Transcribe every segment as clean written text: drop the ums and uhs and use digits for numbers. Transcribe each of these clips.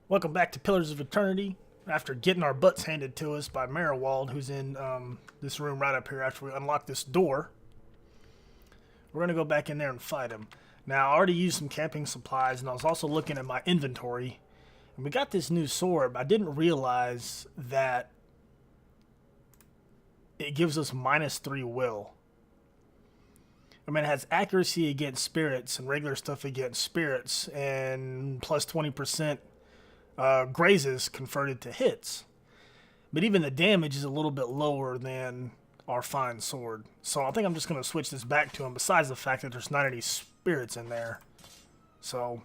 Welcome back to Pillars of Eternity. After getting our butts handed to us by Maerwald, who's in this room right up here after we unlock this door, we're going to go back in there and fight him. Now, I already used some camping supplies, and I was also looking at my inventory, and we got this new sword, but I didn't realize that it gives us -3 will. I mean, it has accuracy against spirits and regular stuff against spirits, and plus 20% grazes converted to hits. But even the damage is a little bit lower than our fine sword. So I think I'm just going to switch this back to him, besides the fact that there's not any spirits in there. So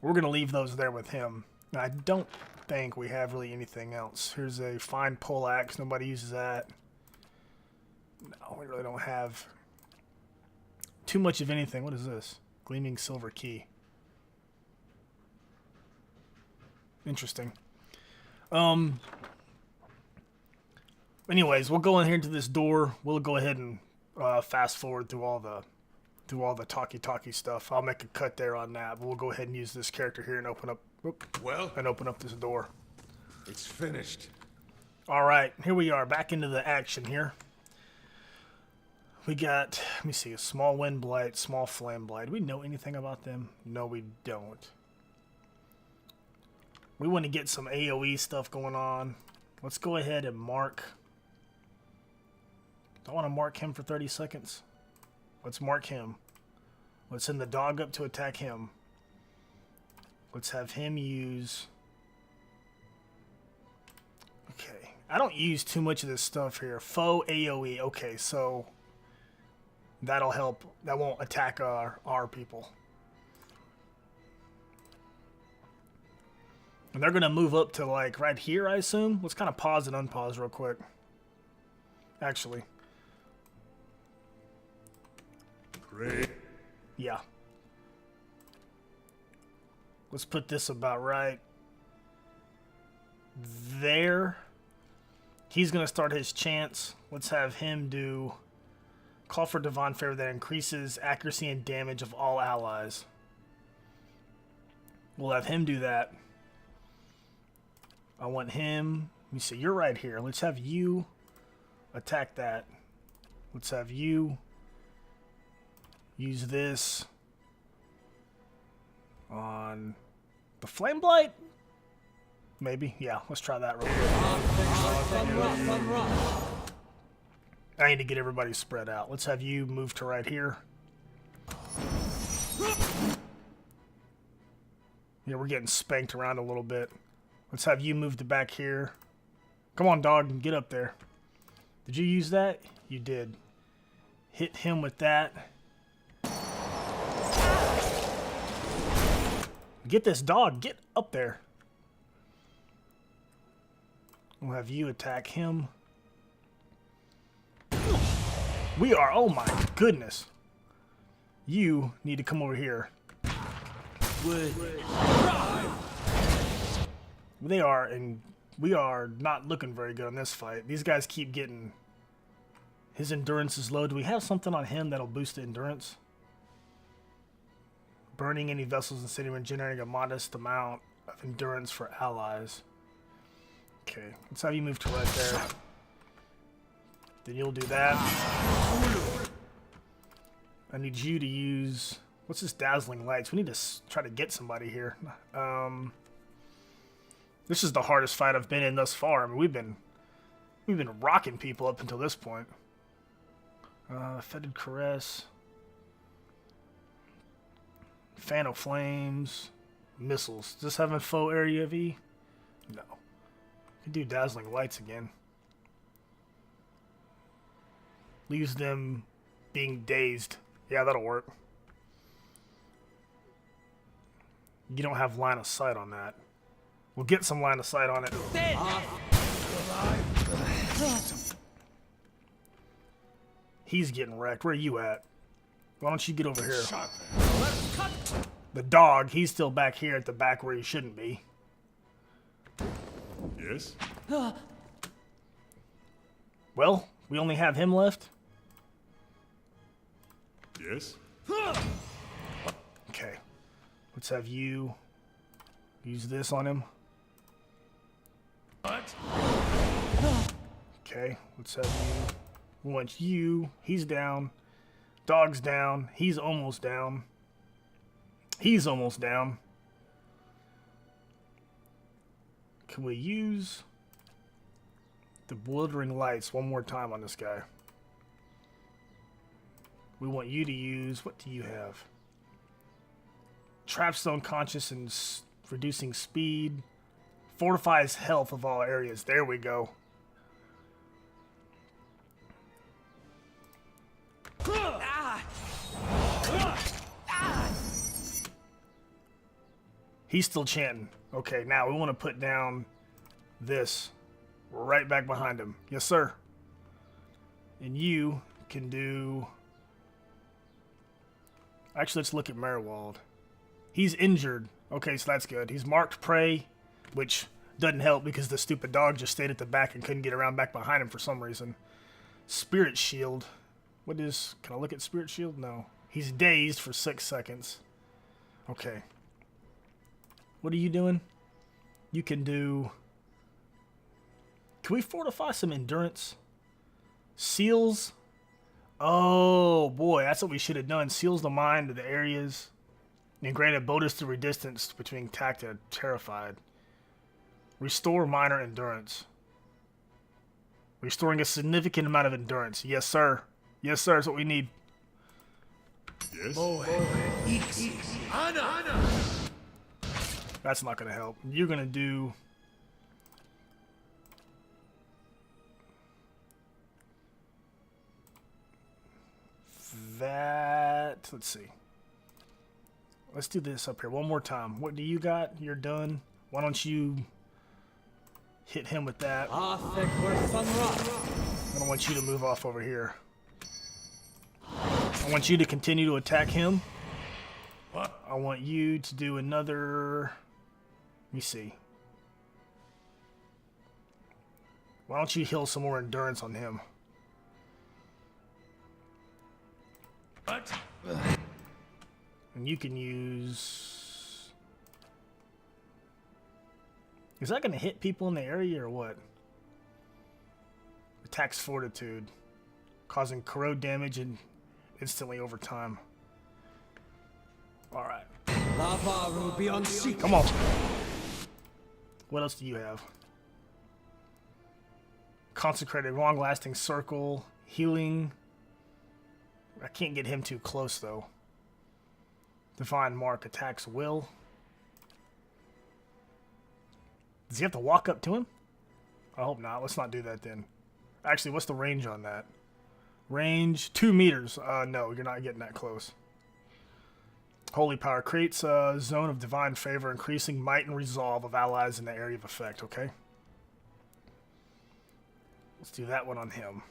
we're going to leave those there with him. Now, I don't think we have really anything else. Here's a fine pole axe. Nobody uses that. No, we really don't have too much of anything. What is this? Gleaming silver key. Interesting. Anyways, we'll go in here to this door. We'll go ahead and fast forward through all the talkie stuff. I'll make a cut there on that. But we'll go ahead and use this character here and open up. Open up this door. It's finished. All right, here we are, back into the action here. We got, let me see, a small wind blight, small flame blight. Do we know anything about them? No, we don't. We want to get some AoE stuff going on. Let's go ahead and mark. I want to mark him for 30 seconds. Let's mark him. Let's send the dog up to attack him. Let's have him use... Okay. I don't use too much of this stuff here. Foe AoE. Okay, so that'll help. That won't attack our people. And they're going to move up to, like, right here, I assume. Let's kind of pause and unpause real quick. Actually. Great. Yeah. Let's put this about right there. He's going to start his chance. Let's have him do call for divine favor that increases accuracy and damage of all allies. We'll have him do that. I want him. Let me see. You're right here. Let's have you attack that. Let's have you use this on the flame blight. Maybe. Yeah. Let's try that real quick. I need to get everybody spread out. Let's have you move to right here. Yeah, we're getting spanked around a little bit. Let's have you move to back here. Come on, dog, get up there. Did you use that? You did. Hit him with that. Get this dog. Get up there. We'll have you attack him. We are... Oh, my goodness. You need to come over here. They are, and we are not looking very good in this fight. These guys keep getting... His endurance is low. Do we have something on him that'll boost the endurance? Burning any vessels in the city when generating a modest amount of endurance for allies. Okay, let's have you move to right there. Then you'll do that. I need you to use... What's this dazzling lights? We need to try to get somebody here. This is the hardest fight I've been in thus far. I mean, we've been rocking people up until this point. Fetid Caress. Fan of Flames. Missiles. Does this have a foe area V? No. We can do Dazzling Lights again. Leaves them being dazed. Yeah, that'll work. You don't have line of sight on that. We'll get some line of sight on it. He's getting wrecked. Where are you at? Why don't you get over here? The dog, he's still back here at the back where he shouldn't be. Yes? Well, we only have him left. Yes? Okay. Let's have you use this on him. What? Okay, let's have you. We want you. He's down. Dog's down. He's almost down. He's almost down. Can we use the bewildering lights one more time on this guy? We want you to use, what do you have? Trapstone conscious and reducing speed. Fortifies health of all areas. There we go. He's still chanting. Okay, now we want to put down this right back behind him. Yes, sir. And you can do... Actually, let's look at Maerwald. He's injured. Okay, so that's good. He's marked prey, which doesn't help because the stupid dog just stayed at the back and couldn't get around back behind him for some reason. Spirit shield. What is... Can I look at spirit shield? No. He's dazed for 6 seconds. Okay. What are you doing? You can do... Can we fortify some endurance? Seals? Oh, boy. That's what we should have done. Seals the mind of the areas. And granted bonus to redistance between tact and terrified. Restore minor endurance. Restoring a significant amount of endurance. Yes, sir. Yes, sir. That's what we need. Yes. That's not going to help. You're going to do... that... Let's see. Let's do this up here one more time. What do you got? You're done. Why don't you hit him with that? I don't want you to move off over here. I want you to continue to attack him. I want you to do another... Let me see. Why don't you heal some more endurance on him? What? And you can use... Is that going to hit people in the area or what? Attacks fortitude. Causing corrode damage and instantly over time. Alright. Come on. What else do you have? Consecrated, long-lasting circle, healing. I can't get him too close though. Divine mark attacks will. Does he have to walk up to him? I hope not. Let's not do that then. Actually, what's the range on that? Range 2 meters. No, you're not getting that close. Holy power creates a zone of divine favor, increasing might and resolve of allies in the area of effect. Okay. Let's do that one on him.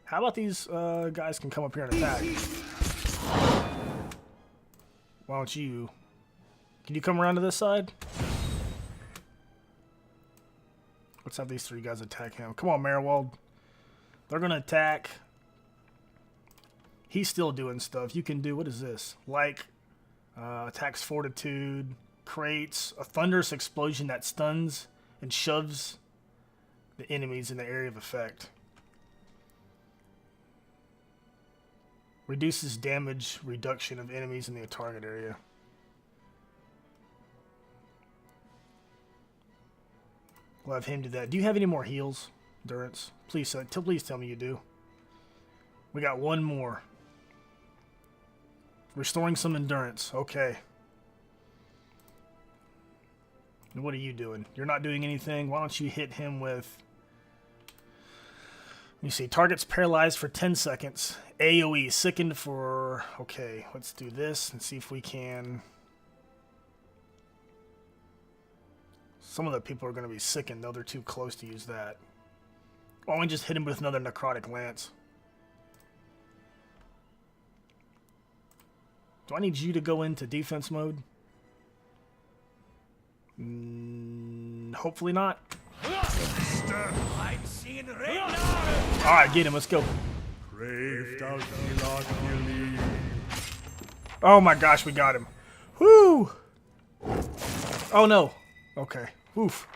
How about these guys can come up here and attack? Why don't you... Can you come around to this side? Let's have these 3 guys attack him. Come on, Maerwald. They're going to attack. He's still doing stuff. You can do... What is this? Like, attacks fortitude, creates a thunderous explosion that stuns and shoves the enemies in the area of effect. Reduces damage reduction of enemies in the target area. We'll have him do that. Do you have any more heals, Endurance? Please tell me you do. We got one more. Restoring some endurance. Okay. And what are you doing? You're not doing anything. Why don't you hit him with... Let me see. Target's paralyzed for 10 seconds. AoE. Sickened for... Okay. Let's do this and see if we can... Some of the people are going to be sickened, though they're too close to use that. Why don't we just hit him with another necrotic lance? Do I need you to go into defense mode? Hopefully not. Alright, get him. Let's go. Crave thou not believe. Oh my gosh, we got him. Whoo! Oh no. Okay. Oof.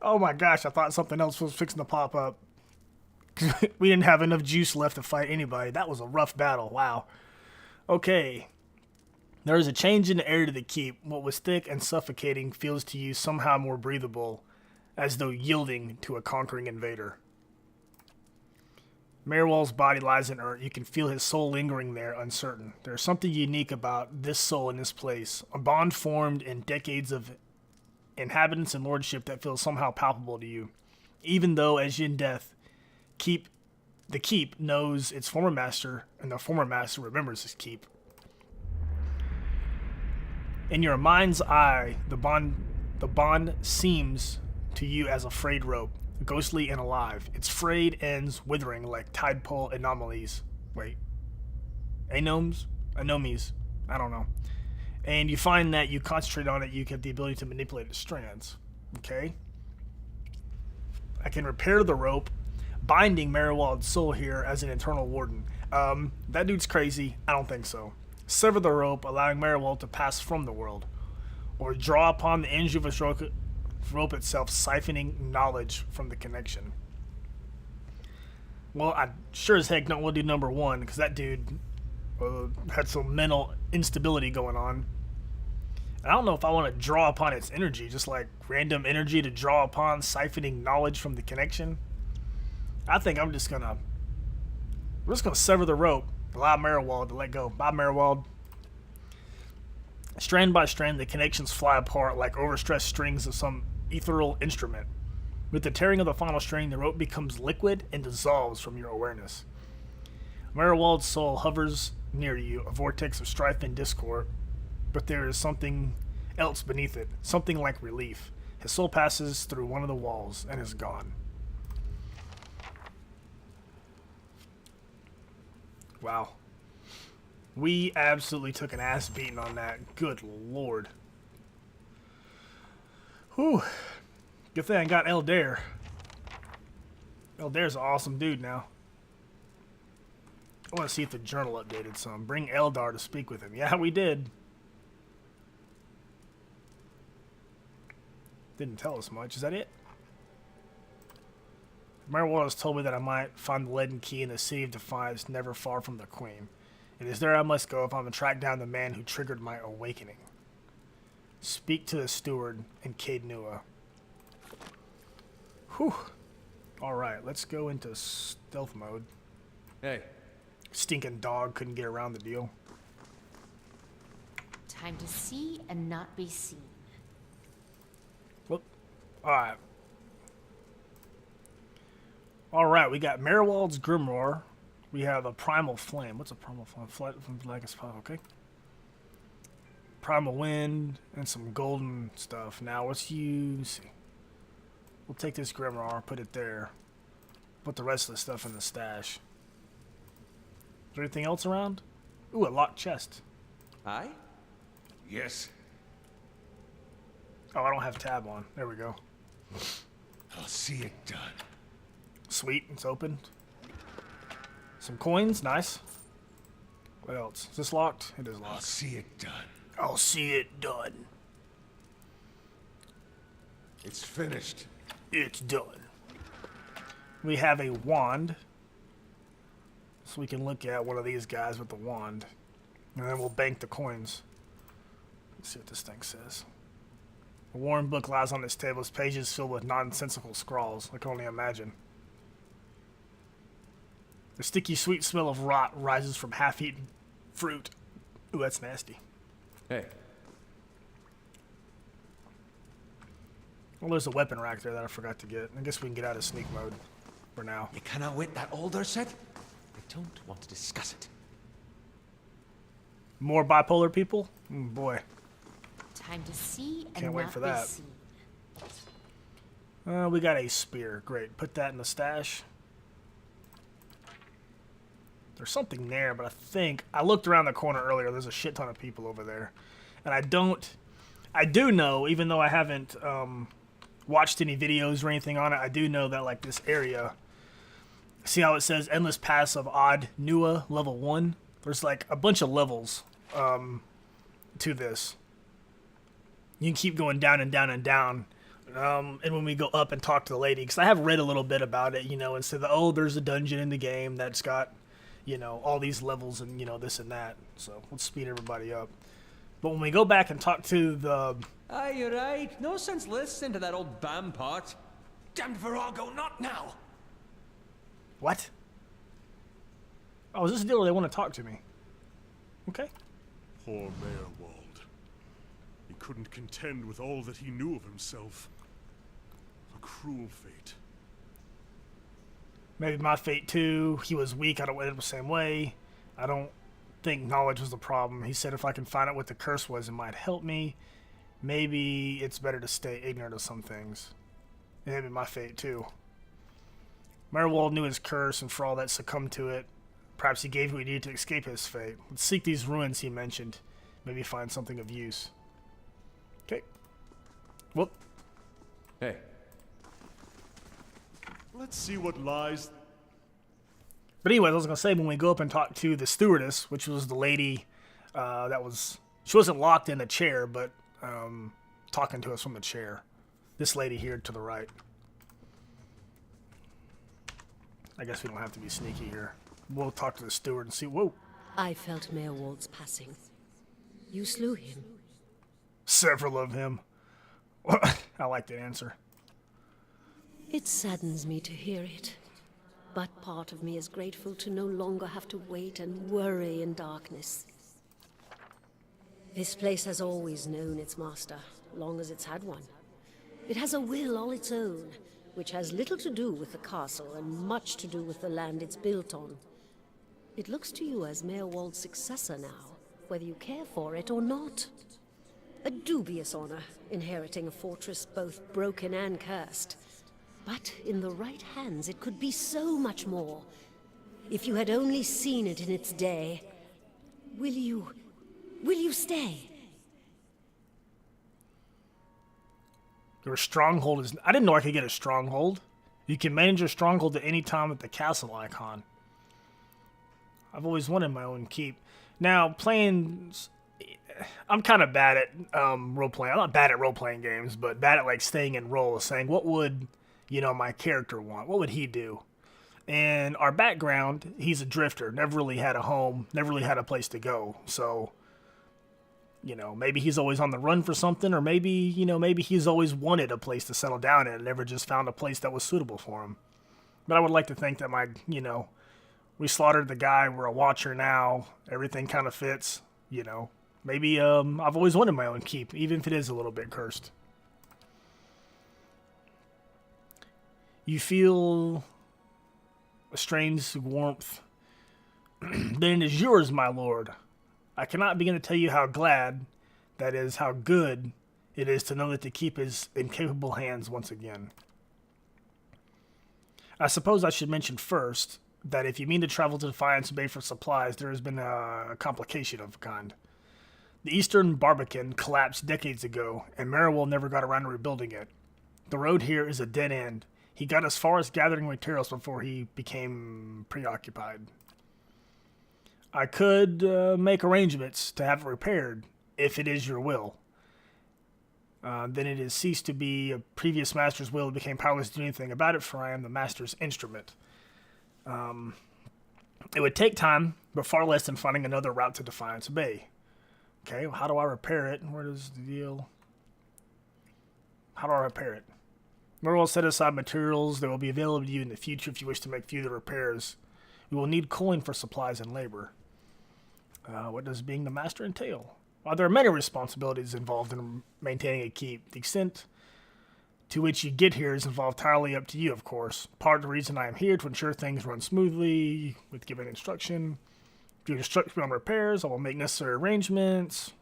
Oh my gosh, I thought something else was fixing to pop up. We didn't have enough juice left to fight anybody. That was a rough battle. Wow. Okay. There is a change in the air to the keep. What was thick and suffocating feels to you somehow more breathable, as though yielding to a conquering invader. Maerwald's body lies inert. You can feel his soul lingering there, uncertain. There is something unique about this soul in this place. A bond formed in decades of inhabitants and lordship that feels somehow palpable to you. Even though, as in death, the keep knows its former master, and the former master remembers his keep. In your mind's eye, the bond seems to you as a frayed rope, ghostly and alive. Its frayed ends withering like tide pole anomalies. Wait. Anomes? Anomies. I don't know. And you find that you concentrate on it, you have the ability to manipulate its strands. Okay? I can repair the rope, binding Maerwald's soul here as an internal warden. That dude's crazy. I don't think so. Sever the rope, allowing Maerwald to pass from the world. Or draw upon the energy of its rope itself, siphoning knowledge from the connection. Well, I sure as heck don't want to do number one, because that dude had some mental instability going on. I don't know if I want to draw upon its energy, just like random energy to draw upon, siphoning knowledge from the connection. I think we're just gonna sever the rope, allow Maerwald to let go. Bye, Maerwald. Strand by strand, the connections fly apart like overstressed strings of some ethereal instrument. With the tearing of the final string, the rope becomes liquid and dissolves from your awareness. Maerwald's soul hovers near you, a vortex of strife and discord, but there is something else beneath it, something like relief. His soul passes through one of the walls and is gone. Wow. We absolutely took an ass beating on that. Good lord. Whew. Good thing I got Eldair. Eldair's an awesome dude now. I want to see if the journal updated some. Bring Eldar to speak with him. Yeah, we did. Didn't tell us much. Is that it? Maerwald has told me that I might find the leaden key in the City of Defiance, never far from the Queen. It is there I must go if I'm to track down the man who triggered my awakening. Speak to the steward in Caed Nua. Whew. Alright, let's go into stealth mode. Hey. Stinking dog couldn't get around the deal. Time to see and not be seen. Whoop. Alright. Alright, we got Maerwald's Grimoire. We have a Primal Flame. What's a Primal Flame? Flight from like a spot, okay. Primal Wind and some golden stuff. Now, let's use... We'll take this Grimoire, put it there. Put the rest of the stuff in the stash. Is there anything else around? Ooh, a locked chest. Aye? Yes. Oh, I don't have tab on. There we go. I'll see it done. Sweet, it's opened. Some coins, nice. What else? Is this locked? It is I'll locked. see it done. I'll see it done. It's finished. It's done. We have a wand. So we can look at one of these guys with the wand. And then we'll bank the coins. Let's see what this thing says. A worn book lies on its table, its pages filled with nonsensical scrawls. I can only imagine. The sticky, sweet smell of rot rises from half-eaten fruit. Ooh, that's nasty. Hey. Well, there's a weapon rack there that I forgot to get. I guess we can get out of sneak mode for now. You cannot wait that older set? I don't want to discuss it. More bipolar people? Boy. Time to see and Can't wait not for be that. seen. We got a spear. Great. Put that in the stash. There's something there, but I looked around the corner earlier. There's a shit ton of people over there. And I do know, even though I haven't watched any videos or anything on it, I do know that like this area, see how it says Endless Pass of Odd Nua level 1? There's like a bunch of levels to this. You can keep going down and down and down. And when we go up and talk to the lady, because I have read a little bit about it, and said, oh, there's a dungeon in the game that's got, all these levels and, this and that. So let's speed everybody up. But when we go back and talk to the... Aye, you're right. No sense listening to that old bam pot. Damned Virago, not now! What? Oh, is this a deal where they want to talk to me? Okay. Poor Maerwald. He couldn't contend with all that he knew of himself. A cruel fate. Maybe my fate too. He was weak. I don't end up the same way. I don't think knowledge was the problem. He said if I can find out what the curse was, it might help me. Maybe it's better to stay ignorant of some things. It may be my fate too. Maerwald knew his curse and for all that succumbed to it. Perhaps he gave what he needed to escape his fate. Let's seek these ruins he mentioned. Maybe find something of use. Okay. Whoop. Hey. Let's see what lies. But anyway, I was going to say, when we go up and talk to the stewardess, which was the lady she wasn't locked in the chair, but talking to us from the chair. This lady here to the right. I guess we don't have to be sneaky here. We'll talk to the steward and see. Whoa. I felt Maerwald's passing. You slew him. Several of him. I like that answer. It saddens me to hear it. But part of me is grateful to no longer have to wait and worry in darkness. This place has always known its master, long as it's had one. It has a will all its own, which has little to do with the castle and much to do with the land it's built on. It looks to you as Maerwald's successor now, whether you care for it or not. A dubious honor, inheriting a fortress both broken and cursed. But in the right hands, it could be so much more. If you had only seen it in its day, will you stay? Your stronghold is... I didn't know I could get a stronghold. You can manage your stronghold at any time with the castle icon. I've always wanted my own keep. Now, playing... I'm kind of bad at role-playing. I'm not bad at role-playing games, but bad at like staying in role, saying, what would, my character want? What would he do? And our background, he's a drifter. Never really had a home. Never really had a place to go. So... maybe he's always on the run for something, or maybe he's always wanted a place to settle down in and never just found a place that was suitable for him. But I would like to think that we slaughtered the guy, we're a watcher now, everything kind of fits, Maybe I've always wanted my own keep, even if it is a little bit cursed. You feel a strange warmth. Then it is yours, my lord. I cannot begin to tell you how glad, that is, how good it is to know that the keep is in capable hands once again. I suppose I should mention first that if you mean to travel to Defiance Bay for supplies, there has been a complication of a kind. The Eastern Barbican collapsed decades ago, and Maerwald never got around to rebuilding it. The road here is a dead end. He got as far as gathering materials before he became preoccupied. I could make arrangements to have it repaired, if it is your will. Then it has ceased to be a previous master's will and became powerless to do anything about it, for I am the master's instrument. It would take time, but far less than finding another route to Defiance Bay. Okay, well, how do I repair it? Where does the deal... How do I repair it? Maerwald set aside materials that will be available to you in the future if you wish to make further repairs. We will need coin for supplies and labor. What does being the master entail? While there are many responsibilities involved in maintaining a keep, the extent to which you get here is involved entirely up to you, of course. Part of the reason I am here to ensure things run smoothly with giving instruction. If you instruct me on repairs, I will make necessary arrangements.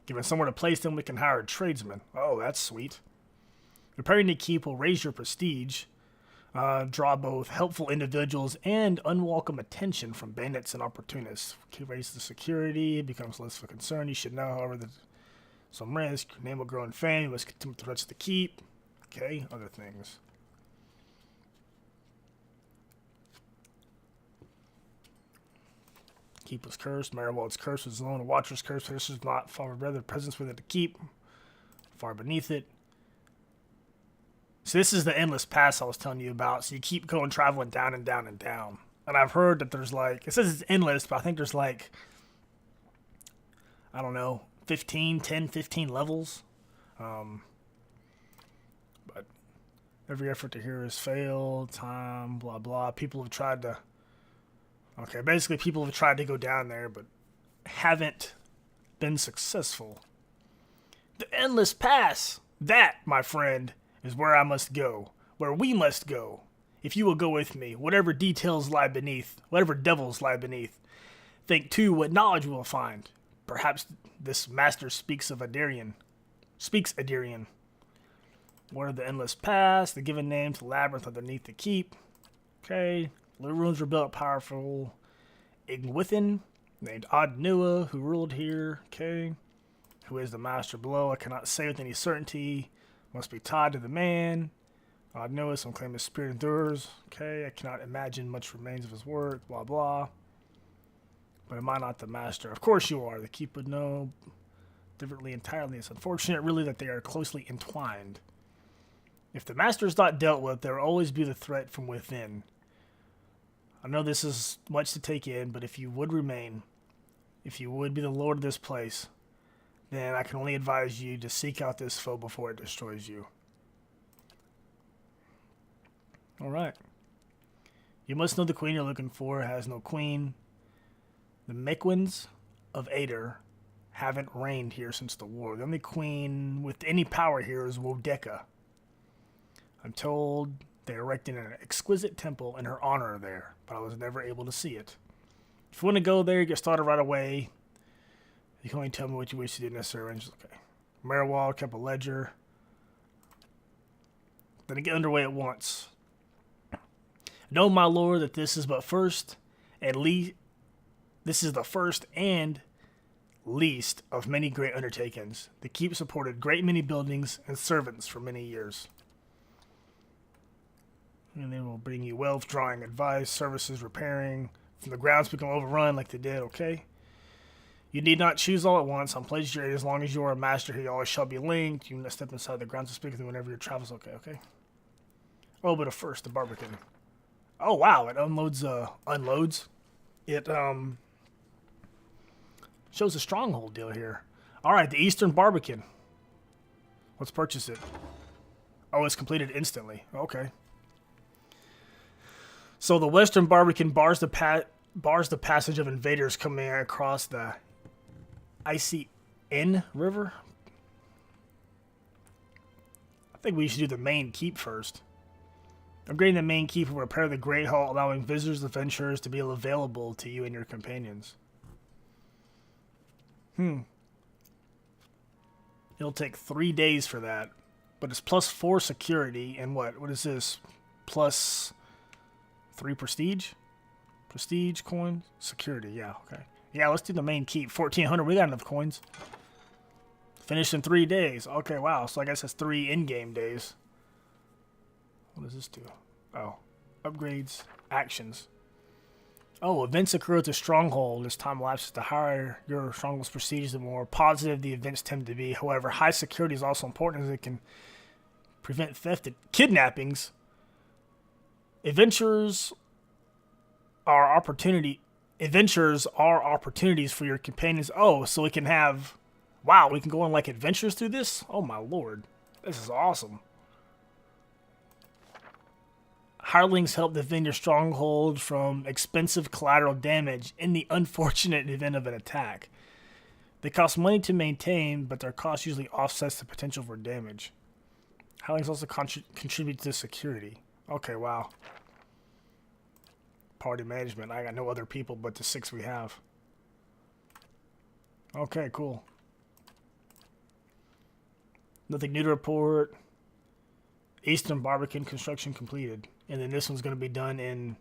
Given somewhere to place them, we can hire a tradesman. Oh, that's sweet. Repairing the keep will raise your prestige, draw both helpful individuals and unwelcome attention from bandits and opportunists. Raise the security, it becomes less of a concern. You should know, however, that some risk. Your name will grow in fame. You must continue to threats to keep. Okay, other things. Keep was cursed. Maerwald's curse was alone. The Watcher's curse. This is not far brother. Presence within the keep. Far beneath it. So this is the endless pass I was telling you about. So you keep going, traveling down and down and down. And I've heard that there's like, it says it's endless, but I think there's like, I don't know, 15 levels. But every effort to hear has failed. Time, blah, blah. People have tried to, okay, basically people have tried to go down there, but haven't been successful. The endless pass. That, my friend, is where I must go, where we must go. If you will go with me, whatever details lie beneath, whatever devils lie beneath, think too what knowledge we'll find. Perhaps this master speaks Adirian. What are the endless paths, the given name to the labyrinth underneath the keep? Okay, the ruins were built powerful Igwithin, named Adnua, who ruled here. Okay, who is the master below? I cannot say with any certainty. Must be tied to the man. Adnua, some claim his spirit endures. Okay, I cannot imagine much remains of his work. Blah blah. But am I not the master? Of course you are. The keep would know differently entirely. It's unfortunate, really, that they are closely entwined. If the master is not dealt with, there will always be the threat from within. I know this is much to take in, but if you would remain, if you would be the lord of this place, then I can only advise you to seek out this foe before it destroys you. Alright. You must know the queen you're looking for has no queen. The Mequins of Ader haven't reigned here since the war. The only queen with any power here is Wodeka. I'm told they erected an exquisite temple in her honor there, but I was never able to see it. If you want to go there, get started right away. You can only tell me what you wish to do necessary. Okay. Maerwald kept a ledger. Then I get underway at once. Know, my lord, that this is but first, at least, this is the first and least of many great undertakings. The keep supported great many buildings and servants for many years. And they will bring you wealth, drawing, advice, services, repairing. From the grounds become overrun like they did, okay? You need not choose all at once. I'm pledged to you as long as you are a master here, you always shall be linked. You must step inside the grounds to speak with me whenever your travels, okay? Oh, but first, the Barbican. Oh, wow, it unloads. It, shows a stronghold deal here. Alright, the Eastern Barbican. Let's purchase it. Oh, it's completed instantly. Okay. So the Western Barbican bars the passage of invaders coming across the Icy-N River. I think we should do the main keep first. Upgrading the main keep will repair the Great Hall, allowing visitors and adventurers to be available to you and your companions. It'll take 3 days for that, but it's plus 4 security and what? What is this? Plus 3 prestige? Prestige coins? Security, yeah, okay. Yeah, let's do the main keep. 1,400, we got enough coins. Finished in 3 days. Okay, wow, so I guess that's 3 in-game days. What does this do? Oh, upgrades, actions. Oh, events occur at the stronghold. As time elapses, the higher your stronghold's prestige, the more positive the events tend to be. However, high security is also important as it can prevent theft and kidnappings. Adventures are opportunities for your companions. Oh, so we can have... Wow, we can go on like adventures through this? Oh my lord. This is awesome. Hirelings help defend your stronghold from expensive collateral damage in the unfortunate event of an attack. They cost money to maintain, but their cost usually offsets the potential for damage. Hirelings also contribute to security. Okay, wow. Party management. I got no other people but the 6 we have. Okay, cool. Nothing new to report. Eastern Barbican construction completed. And then this one's going to be done in...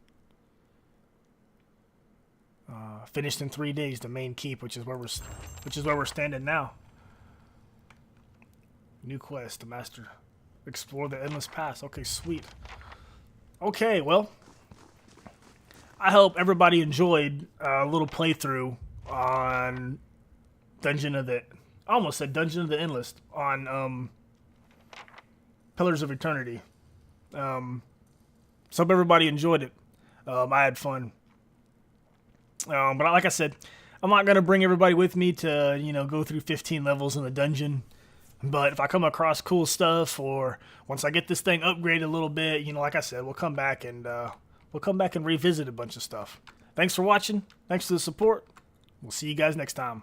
finished in 3 days, the main keep, which is where we're standing now. New quest, the master. Explore the endless pass. Okay, sweet. Okay, well... I hope everybody enjoyed a little playthrough on I almost said Dungeon of the Endless on Pillars of Eternity. So hope everybody enjoyed it. I had fun. But like I said, I'm not going to bring everybody with me to, go through 15 levels in the dungeon. But if I come across cool stuff, or once I get this thing upgraded a little bit, like I said, we'll come back and revisit a bunch of stuff. Thanks for watching. Thanks for the support. We'll see you guys next time.